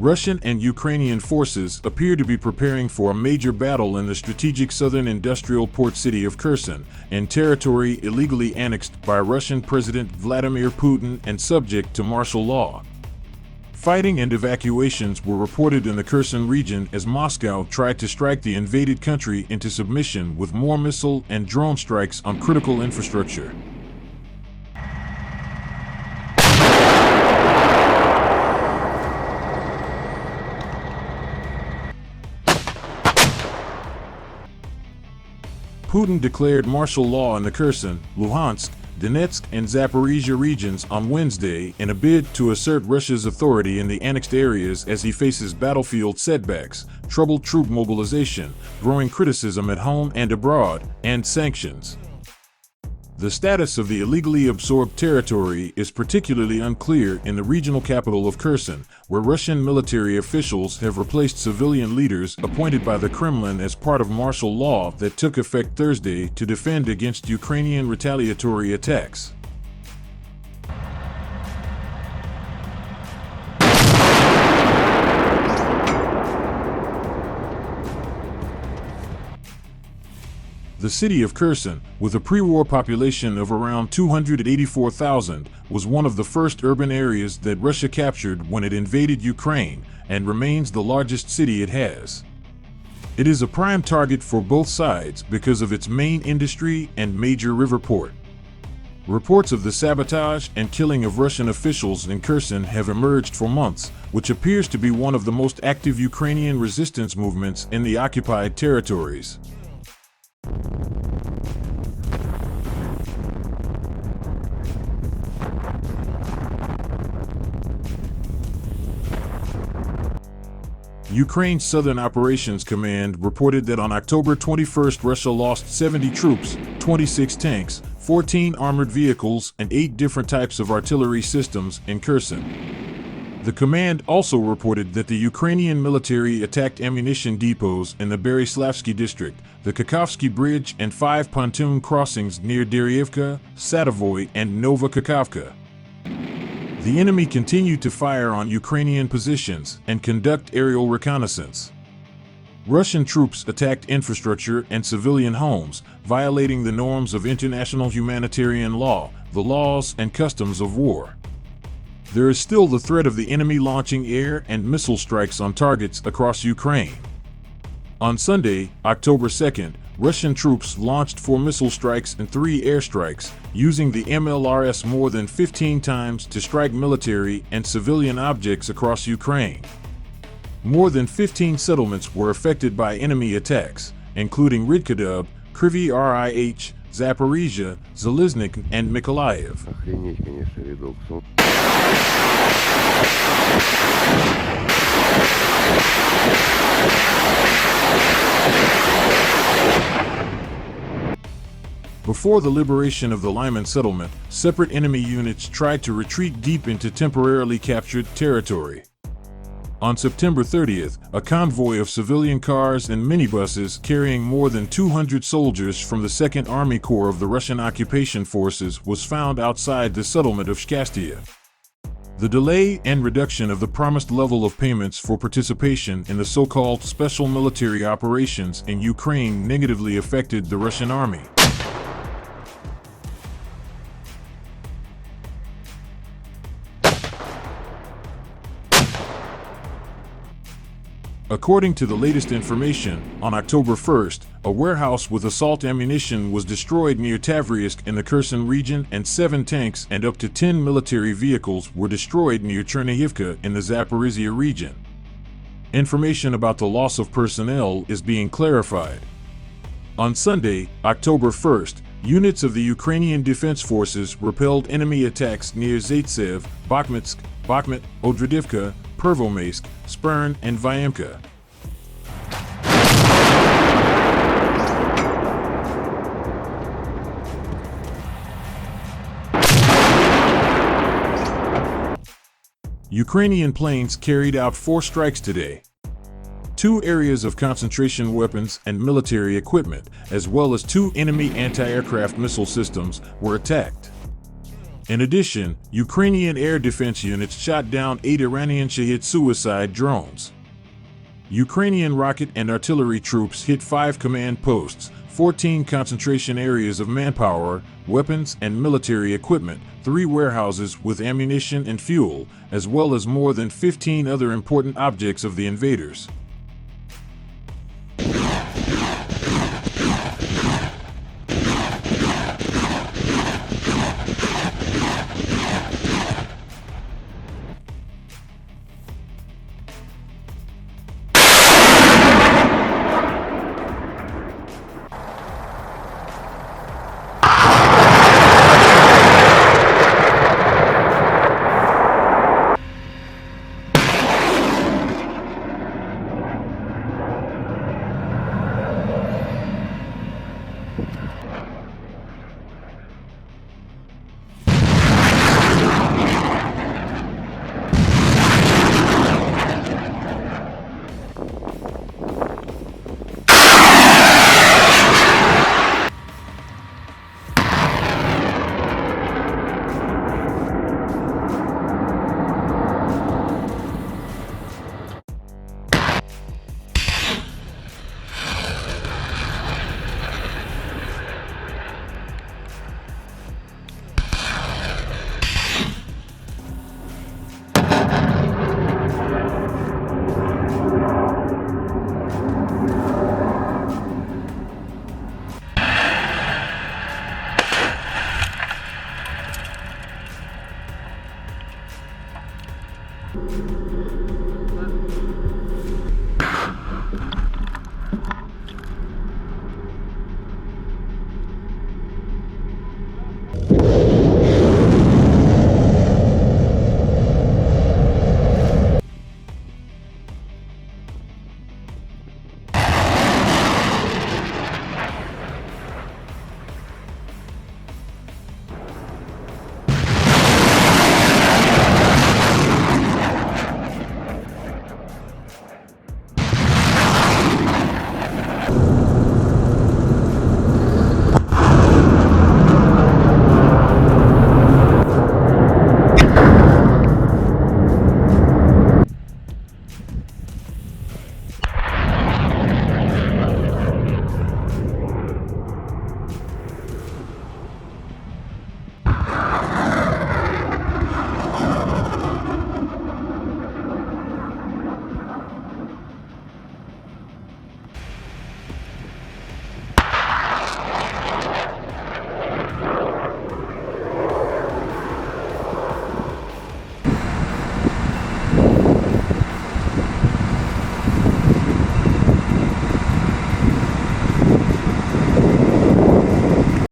Russian and Ukrainian forces appear to be preparing for a major battle in the strategic southern industrial port city of Kherson, and territory illegally annexed by Russian President Vladimir Putin and subject to martial law. Fighting and evacuations were reported in the Kherson region as Moscow tried to strike the invaded country into submission with more missile and drone strikes on critical infrastructure. Putin declared martial law in the Kherson, Luhansk, Donetsk, and Zaporizhia regions on Wednesday in a bid to assert Russia's authority in the annexed areas as he faces battlefield setbacks, troubled troop mobilization, growing criticism at home and abroad, and sanctions. The status of the illegally absorbed territory is particularly unclear in the regional capital of Kherson, where Russian military officials have replaced civilian leaders appointed by the Kremlin as part of martial law that took effect Thursday to defend against Ukrainian retaliatory attacks. The city of Kherson, with a pre-war population of around 284,000, was one of the first urban areas that Russia captured when it invaded Ukraine, and remains the largest city it has. It is a prime target for both sides because of its main industry and major river port. Reports of the sabotage and killing of Russian officials in Kherson have emerged for months, which appears to be one of the most active Ukrainian resistance movements in the occupied territories. Ukraine's Southern Operations Command reported that on October 21st, Russia lost 70 troops, 26 tanks, 14 armored vehicles, and 8 different types of artillery systems in Kherson. The command also reported that the Ukrainian military attacked ammunition depots in the Beryslavsky district, the Kakhovsky Bridge, and 5 pontoon crossings near Deryevka, Sadavoy, and Nova Kakhovka. The enemy continued to fire on Ukrainian positions and conduct aerial reconnaissance. Russian troops attacked infrastructure and civilian homes, violating the norms of international humanitarian law, the laws and customs of war. There is still the threat of the enemy launching air and missile strikes on targets across Ukraine. On Sunday, October 2nd, Russian troops launched 4 missile strikes and 3 airstrikes, using the MLRS more than 15 times to strike military and civilian objects across Ukraine. More than 15 settlements were affected by enemy attacks, including Rydkadub, Kryvyi Rih, Zaporizhia, Zaliznik, and Mykolaiv. Before the liberation of the Lyman settlement, separate enemy units tried to retreat deep into temporarily captured territory. On September 30th, a convoy of civilian cars and minibuses carrying more than 200 soldiers from the 2nd Army Corps of the Russian occupation forces was found outside the settlement of Shkastia. The delay and reduction of the promised level of payments for participation in the so-called special military operations in Ukraine negatively affected the Russian army. According to the latest information, on October 1st, a warehouse with assault ammunition was destroyed near Tavriisk in the Kherson region, and 7 tanks and up to 10 military vehicles were destroyed near Chernihiivka in the Zaporizhia region. Information about the loss of personnel is being clarified. On Sunday, October 1st, units of the Ukrainian Defense Forces repelled enemy attacks near Zaitsev, Bakhmutsk, Bakhmut, Odradivka, Pervomaisk, Spern, and Vyemka. Ukrainian planes carried out 4 strikes today. 2 areas of concentration weapons and military equipment, as well as 2 enemy anti-aircraft missile systems, were attacked. In addition, Ukrainian air defense units shot down 8 Iranian Shahed suicide drones. Ukrainian rocket and artillery troops hit 5 command posts, 14 concentration areas of manpower, weapons, and military equipment, 3 warehouses with ammunition and fuel, as well as more than 15 other important objects of the invaders.